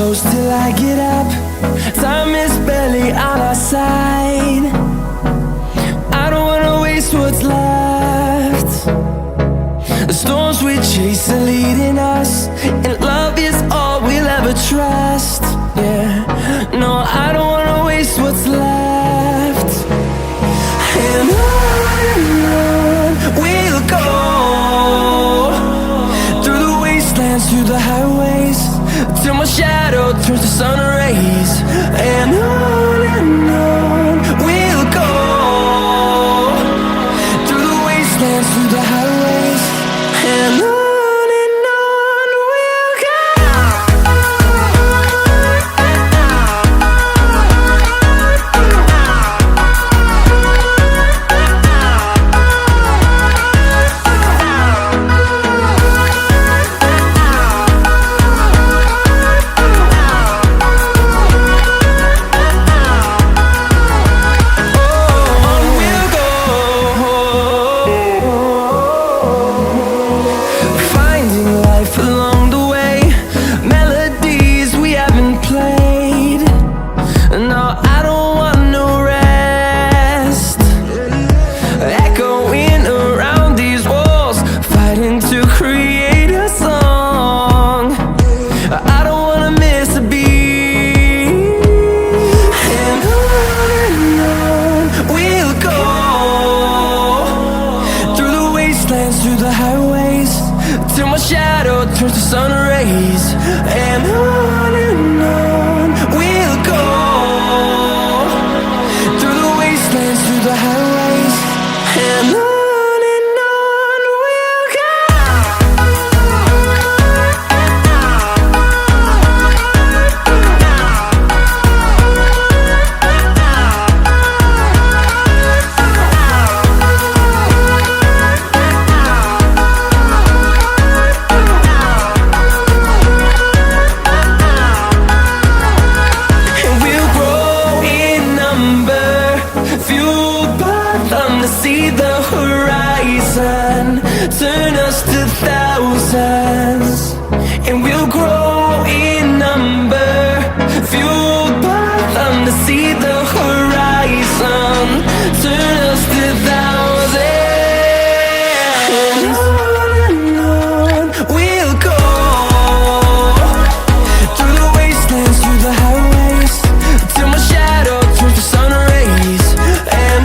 close till I get up. Time is barely on our side. I don't wanna waste what's left. The storms we chase are leading us, and love is all we'll ever trust. Yeah, no, I don't wanna waste what's left. And on we'll go, through the wastelands, through the highways, till my shadow turns to sun rays. And on we'll go, through the wastelands, through the highways, and on we'll go. Through the highways, till my shadow turns to sun rays. And on we'll go, through the wastelands, through the highways, and on we'll go. See the horizon, turn us to thousands, and we'll grow in number, fueled by them to see the horizon, turn us to thousands. And on we'll go, through the wastelands, through the highways, till my shadow turns to sun rays. And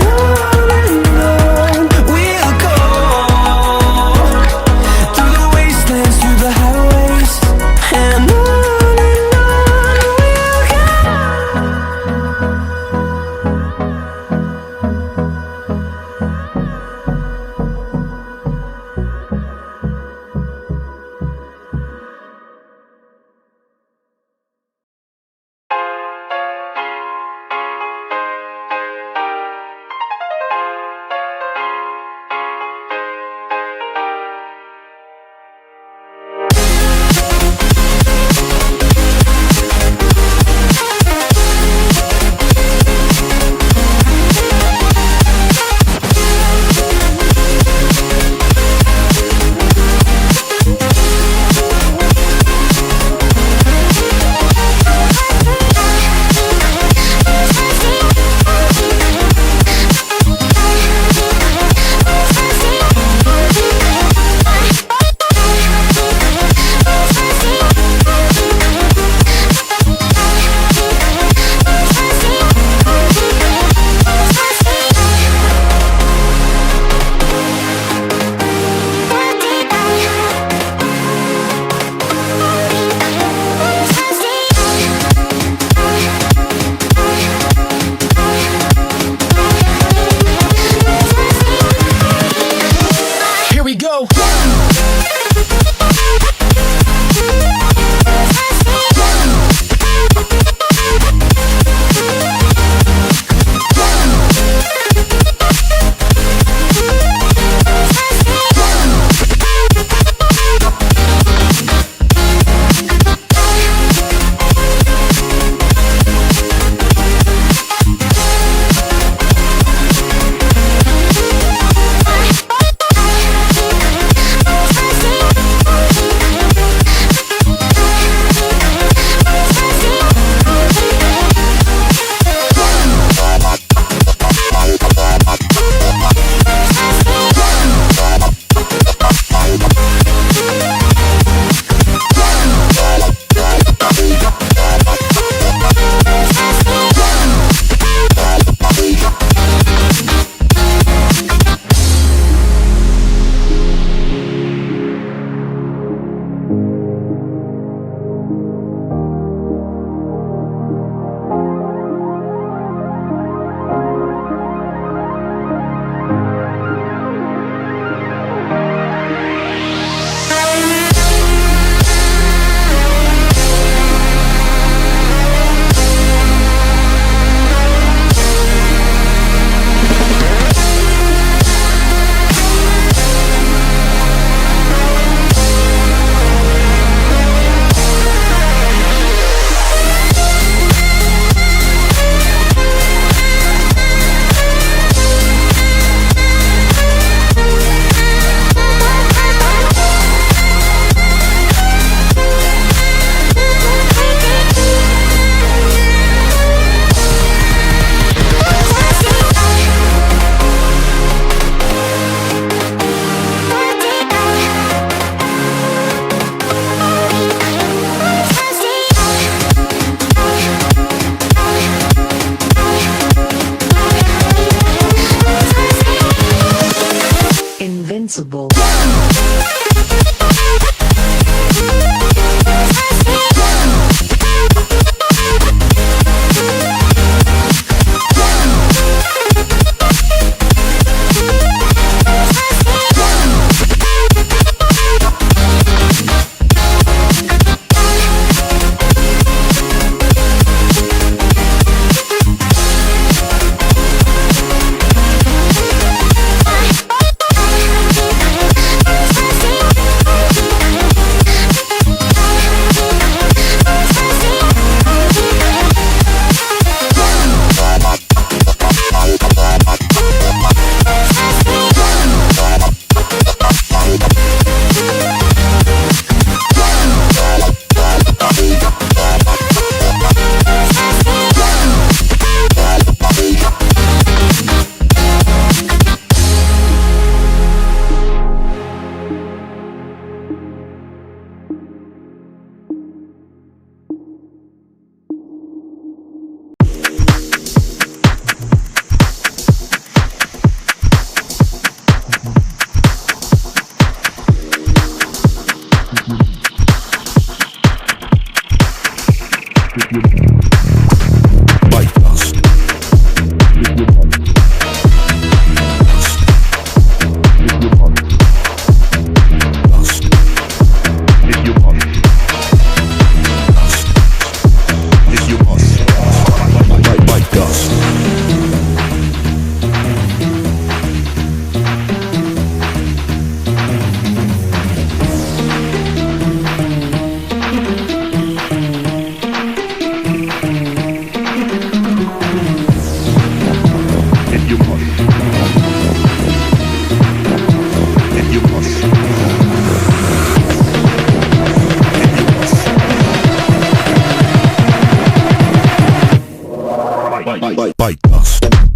Bite dust.